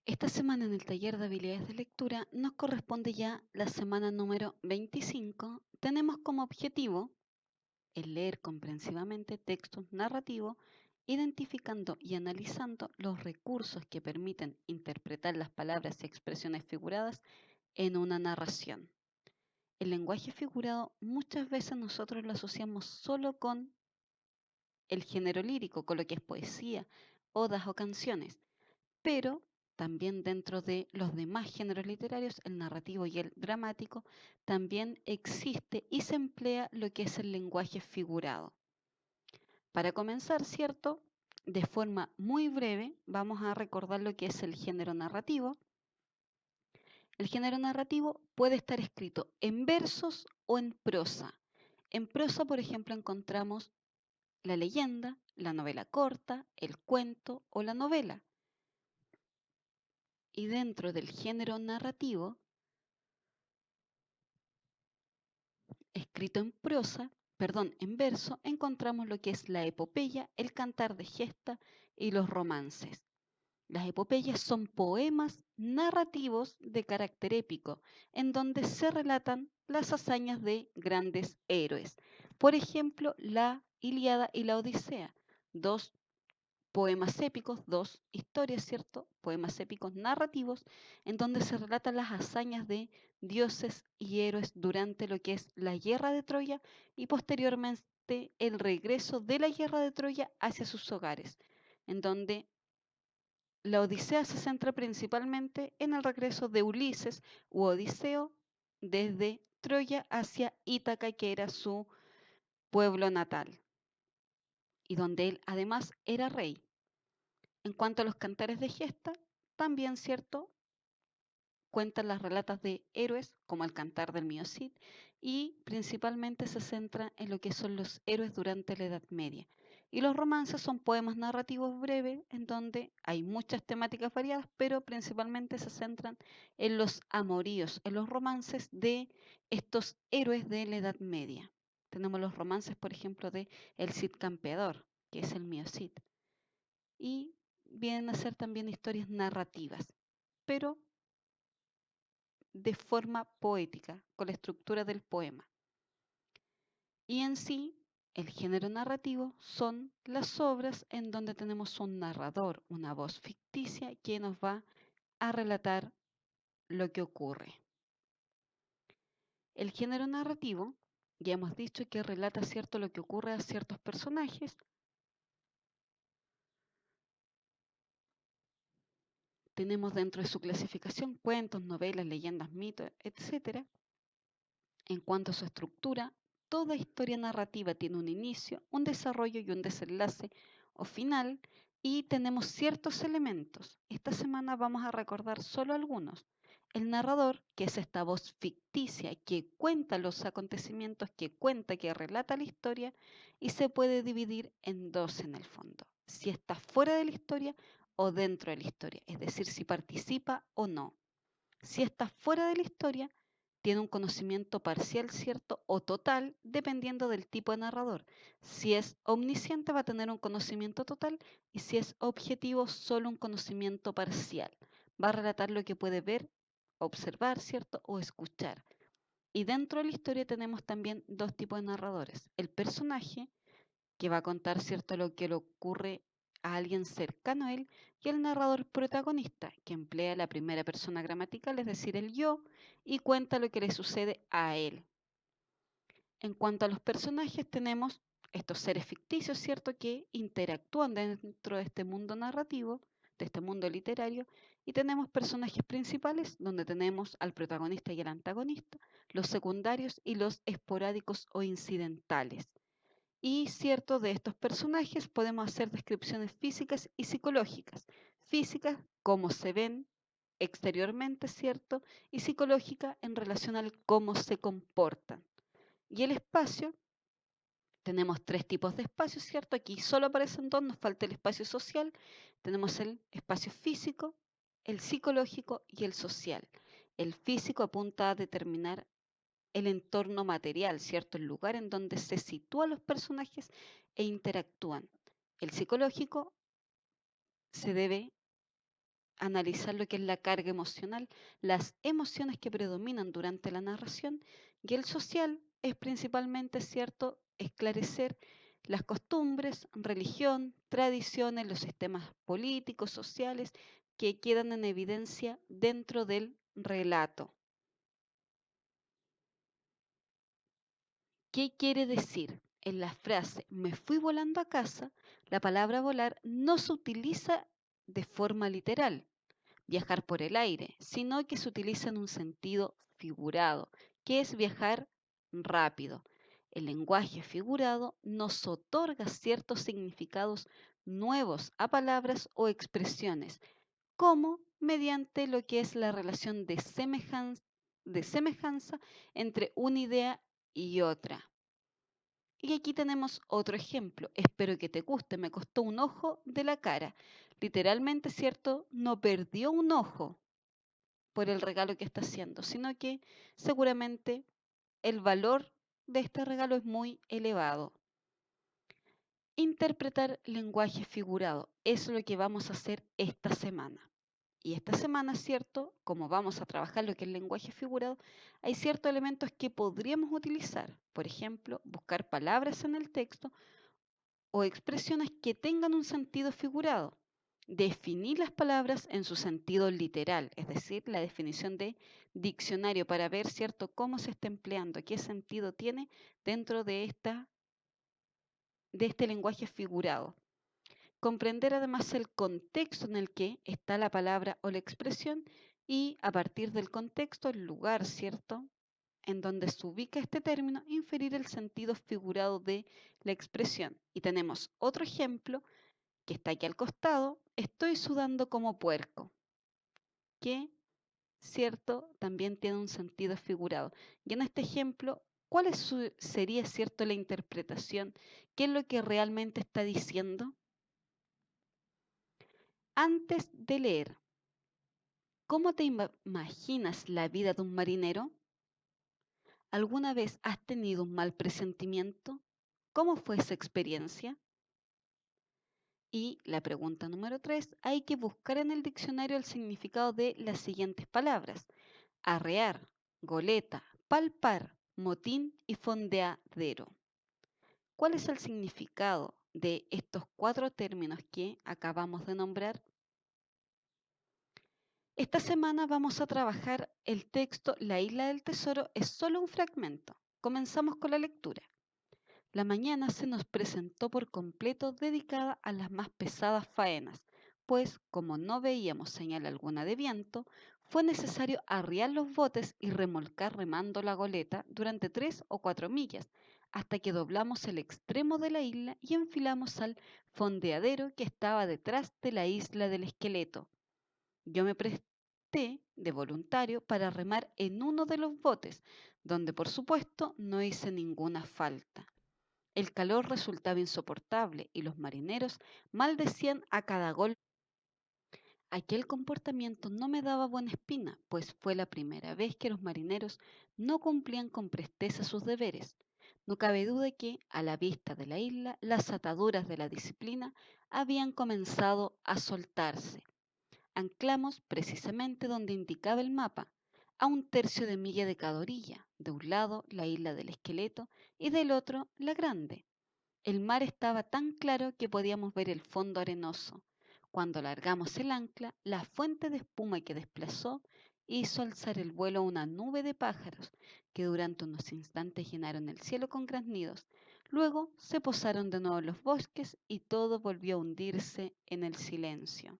Esta semana en el taller de habilidades de lectura nos corresponde ya la semana número 25. Tenemos como objetivo el leer comprensivamente textos narrativos, identificando y analizando los recursos que permiten interpretar las palabras y expresiones figuradas en una narración. El lenguaje figurado muchas veces nosotros lo asociamos solo con el género lírico, con lo que es poesía, odas o canciones, pero también dentro de los demás géneros literarios, el narrativo y el dramático, también existe y se emplea lo que es el lenguaje figurado. Para comenzar, ¿cierto? De forma muy breve, vamos a recordar lo que es el género narrativo. El género narrativo puede estar escrito en versos o en prosa. En prosa, por ejemplo, encontramos la leyenda, la novela corta, el cuento o la novela. Y dentro del género narrativo, escrito en prosa, perdón, en verso, encontramos lo que es la epopeya, el cantar de gesta y los romances. Las epopeyas son poemas narrativos de carácter épico, en donde se relatan las hazañas de grandes héroes. Por ejemplo, la Ilíada y la Odisea, dos poemas épicos, dos historias, ¿cierto? Poemas épicos narrativos, en donde se relatan las hazañas de dioses y héroes durante lo que es la guerra de Troya y posteriormente el regreso de la guerra de Troya hacia sus hogares, en donde la Odisea se centra principalmente en el regreso de Ulises u Odiseo desde Troya hacia Ítaca, que era su pueblo natal, y donde él además era rey. En cuanto a los cantares de gesta, también, ¿cierto? Cuentan las relatas de héroes, como el cantar del Mío Cid, y principalmente se centra en lo que son los héroes durante la Edad Media. Y los romances son poemas narrativos breves en donde hay muchas temáticas variadas, pero principalmente se centran en los amoríos, en los romances de estos héroes de la Edad Media. Tenemos los romances, por ejemplo, de El Cid Campeador, que es el Mío Cid, y vienen a ser también historias narrativas, pero de forma poética, con la estructura del poema. Y en sí, el género narrativo son las obras en donde tenemos un narrador, una voz ficticia que nos va a relatar lo que ocurre. El género narrativo, ya hemos dicho que relata cierto lo que ocurre a ciertos personajes. Tenemos dentro de su clasificación cuentos, novelas, leyendas, mitos, etcétera. En cuanto a su estructura, toda historia narrativa tiene un inicio, un desarrollo y un desenlace o final, y tenemos ciertos elementos. Esta semana vamos a recordar solo algunos. El narrador, que es esta voz ficticia que cuenta los acontecimientos, que cuenta, que relata la historia, y se puede dividir en dos en el fondo: si está fuera de la historia o dentro de la historia, es decir, si participa o no. Si está fuera de la historia, tiene un conocimiento parcial, cierto, o total, dependiendo del tipo de narrador. Si es omnisciente, va a tener un conocimiento total, y si es objetivo, solo un conocimiento parcial. Va a relatar lo que puede ver, observar, cierto, o escuchar. Y dentro de la historia tenemos también dos tipos de narradores: el personaje, que va a contar, cierto, lo que le ocurre a alguien cercano a él, y el narrador protagonista, que emplea la primera persona gramatical, es decir, el yo, y cuenta lo que le sucede a él. En cuanto a los personajes, tenemos estos seres ficticios, ¿cierto?, que interactúan dentro de este mundo narrativo, de este mundo literario, y tenemos personajes principales, donde tenemos al protagonista y al antagonista, los secundarios y los esporádicos o incidentales. Y cierto, de estos personajes podemos hacer descripciones físicas y psicológicas. Físicas, cómo se ven exteriormente, ¿cierto? Y psicológica en relación al cómo se comportan. Y el espacio, tenemos tres tipos de espacios, ¿cierto? Aquí solo aparecen dos, nos falta el espacio social. Tenemos el espacio físico, el psicológico y el social. El físico apunta a determinar el entorno material, ¿cierto? El lugar en donde se sitúan los personajes e interactúan. El psicológico se debe analizar lo que es la carga emocional, las emociones que predominan durante la narración, y el social es principalmente, cierto, esclarecer las costumbres, religión, tradiciones, los sistemas políticos, sociales que quedan en evidencia dentro del relato. ¿Qué quiere decir? En la frase me fui volando a casa, la palabra volar no se utiliza de forma literal, viajar por el aire, sino que se utiliza en un sentido figurado, que es viajar rápido. El lenguaje figurado nos otorga ciertos significados nuevos a palabras o expresiones, como mediante lo que es la relación de semejanza entre una idea y otra. Y aquí tenemos otro ejemplo. Espero que te guste. Me costó un ojo de la cara. Literalmente, ¿cierto? No perdió un ojo por el regalo que está haciendo, sino que seguramente el valor de este regalo es muy elevado. Interpretar lenguaje figurado es lo que vamos a hacer esta semana. Y esta semana, ¿cierto? Como vamos a trabajar lo que es el lenguaje figurado, hay ciertos elementos que podríamos utilizar. Por ejemplo, buscar palabras en el texto o expresiones que tengan un sentido figurado. Definir las palabras en su sentido literal, es decir, la definición de diccionario para ver, ¿cierto?, cómo se está empleando, qué sentido tiene dentro de este lenguaje figurado. Comprender además el contexto en el que está la palabra o la expresión y a partir del contexto, el lugar, ¿cierto?, en donde se ubica este término, inferir el sentido figurado de la expresión. Y tenemos otro ejemplo que está aquí al costado, estoy sudando como puerco, que, cierto, también tiene un sentido figurado. Y en este ejemplo, ¿cuál sería, cierto, la interpretación? ¿Qué es lo que realmente está diciendo? Antes de leer, ¿cómo te imaginas la vida de un marinero? ¿Alguna vez has tenido un mal presentimiento? ¿Cómo fue esa experiencia? Y la pregunta número 3, hay que buscar en el diccionario el significado de las siguientes palabras: arrear, goleta, palpar, motín y fondeadero. ¿Cuál es el significado de estos 4 términos que acabamos de nombrar? Esta semana vamos a trabajar el texto La isla del tesoro es solo un fragmento. Comenzamos con la lectura. La mañana se nos presentó por completo dedicada a las más pesadas faenas, pues como no veíamos señal alguna de viento, fue necesario arriar los botes y remolcar remando la goleta durante 3 o 4 millas, hasta que doblamos el extremo de la isla y enfilamos al fondeadero que estaba detrás de la isla del esqueleto. Yo me presté de voluntario para remar en uno de los botes, donde por supuesto no hice ninguna falta. El calor resultaba insoportable y los marineros maldecían a cada golpe. Aquel comportamiento no me daba buena espina, pues fue la primera vez que los marineros no cumplían con presteza sus deberes. No cabe duda que, a la vista de la isla, las ataduras de la disciplina habían comenzado a soltarse. Anclamos precisamente donde indicaba el mapa, a 1/3 de milla de cada orilla, de un lado la isla del esqueleto y del otro la grande. El mar estaba tan claro que podíamos ver el fondo arenoso. Cuando largamos el ancla, la fuente de espuma que desplazó hizo alzar el vuelo a una nube de pájaros que durante unos instantes llenaron el cielo con graznidos. Luego se posaron de nuevo en los bosques y todo volvió a hundirse en el silencio.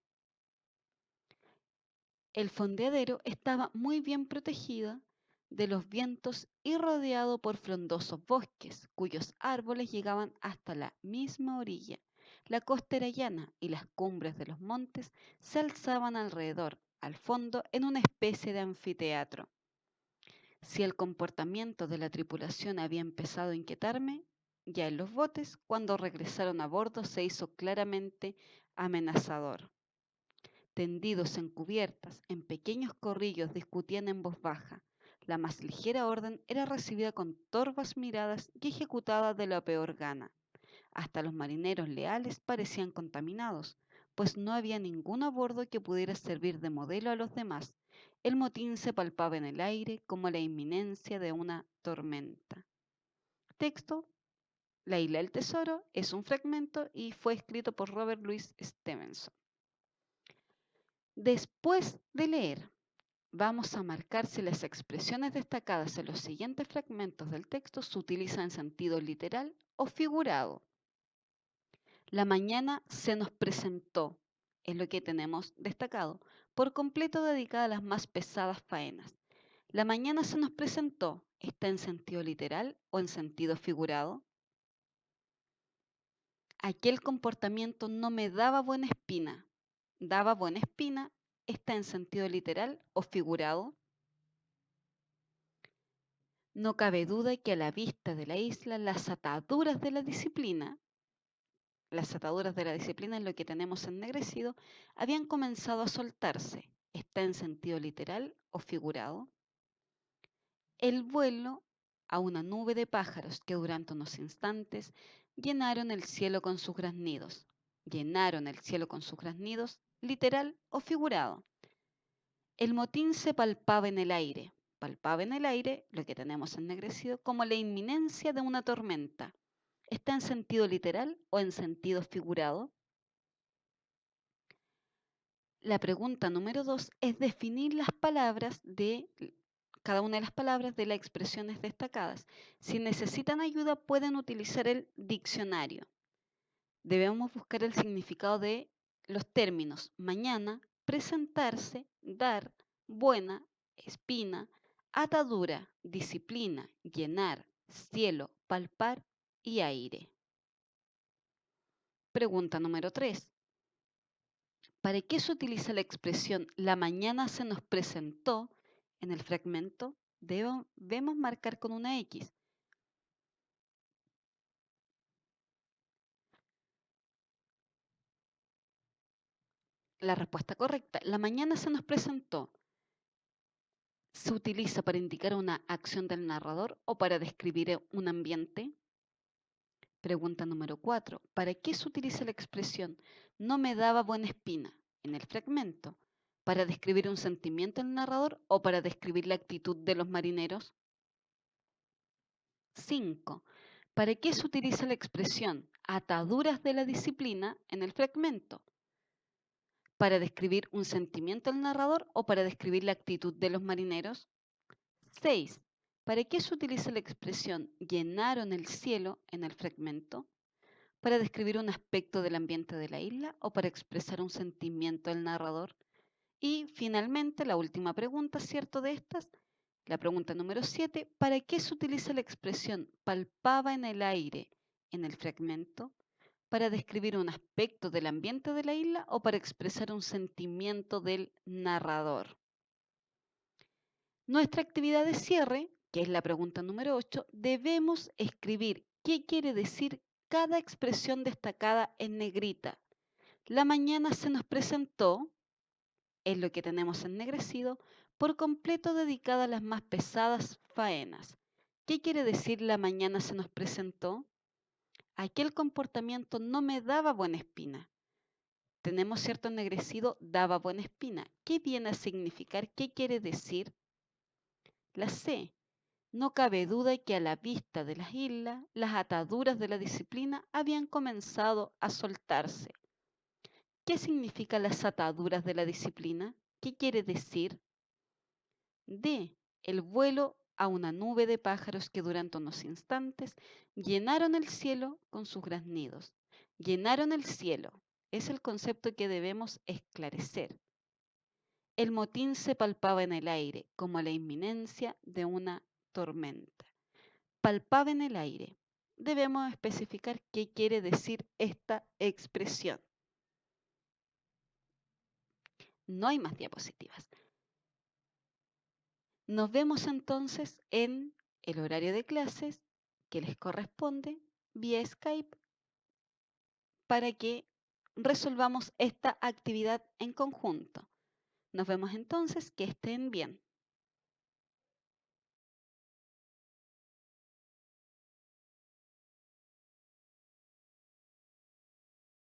El fondeadero estaba muy bien protegido de los vientos y rodeado por frondosos bosques, cuyos árboles llegaban hasta la misma orilla. La costa era llana y las cumbres de los montes se alzaban alrededor, al fondo, en una especie de anfiteatro. Si el comportamiento de la tripulación había empezado a inquietarme, ya en los botes, cuando regresaron a bordo, se hizo claramente amenazador. Tendidos en cubiertas, en pequeños corrillos discutían en voz baja. La más ligera orden era recibida con torvas miradas y ejecutada de la peor gana. Hasta los marineros leales parecían contaminados, pues no había ninguno a bordo que pudiera servir de modelo a los demás. El motín se palpaba en el aire como la inminencia de una tormenta. Texto: La isla del tesoro es un fragmento y fue escrito por Robert Louis Stevenson. Después de leer, vamos a marcar si las expresiones destacadas en los siguientes fragmentos del texto se utilizan en sentido literal o figurado. La mañana se nos presentó, es lo que tenemos destacado, por completo dedicada a las más pesadas faenas. La mañana se nos presentó, ¿está en sentido literal o en sentido figurado? Aquel comportamiento no me daba buena espina. Daba buena espina, ¿está en sentido literal o figurado? No cabe duda que a la vista de la isla las ataduras de la disciplina es lo que tenemos ennegrecido, habían comenzado a soltarse. ¿Está en sentido literal o figurado? El vuelo a una nube de pájaros que durante unos instantes llenaron el cielo con sus graznidos. Llenaron el cielo con sus graznidos, literal o figurado. El motín se palpaba en el aire. Palpaba en el aire, lo que tenemos ennegrecido, como la inminencia de una tormenta. ¿Está en sentido literal o en sentido figurado? La pregunta número 2 es definir las palabras de cada una de las palabras de las expresiones destacadas. Si necesitan ayuda, pueden utilizar el diccionario. Debemos buscar el significado de los términos mañana, presentarse, dar, buena, espina, atadura, disciplina, llenar, cielo, palpar y aire. Pregunta número 3. ¿Para qué se utiliza la expresión la mañana se nos presentó en el fragmento? Debemos marcar con una X. La respuesta correcta, la mañana se nos presentó, se utiliza para indicar una acción del narrador o para describir un ambiente. Pregunta número 4. ¿Para qué se utiliza la expresión no me daba buena espina en el fragmento? ¿Para describir un sentimiento del narrador o para describir la actitud de los marineros? 5. ¿Para qué se utiliza la expresión ataduras de la disciplina en el fragmento? ¿Para describir un sentimiento del narrador o para describir la actitud de los marineros? 6. ¿Para qué se utiliza la expresión llenaron el cielo en el fragmento? ¿Para describir un aspecto del ambiente de la isla o para expresar un sentimiento del narrador? Y finalmente, la última pregunta, ¿cierto? De estas, la pregunta número 7, ¿para qué se utiliza la expresión palpaba en el aire en el fragmento? ¿Para describir un aspecto del ambiente de la isla o para expresar un sentimiento del narrador? Nuestra actividad de cierre, que es la pregunta número 8, debemos escribir qué quiere decir cada expresión destacada en negrita. La mañana se nos presentó, es lo que tenemos ennegrecido, por completo dedicada a las más pesadas faenas. ¿Qué quiere decir la mañana se nos presentó? Aquel comportamiento no me daba buena espina. Tenemos cierto ennegrecido, daba buena espina. ¿Qué viene a significar? ¿Qué quiere decir? La C. No cabe duda que a la vista de las islas, las ataduras de la disciplina habían comenzado a soltarse. ¿Qué significan las ataduras de la disciplina? ¿Qué quiere decir? D. El vuelo a una nube de pájaros que durante unos instantes llenaron el cielo con sus graznidos. Llenaron el cielo. Es el concepto que debemos esclarecer. El motín se palpaba en el aire como la inminencia de una tormenta. Palpaba en el aire. Debemos especificar qué quiere decir esta expresión. No hay más diapositivas. Nos vemos entonces en el horario de clases que les corresponde vía Skype para que resolvamos esta actividad en conjunto. Nos vemos entonces, que estén bien.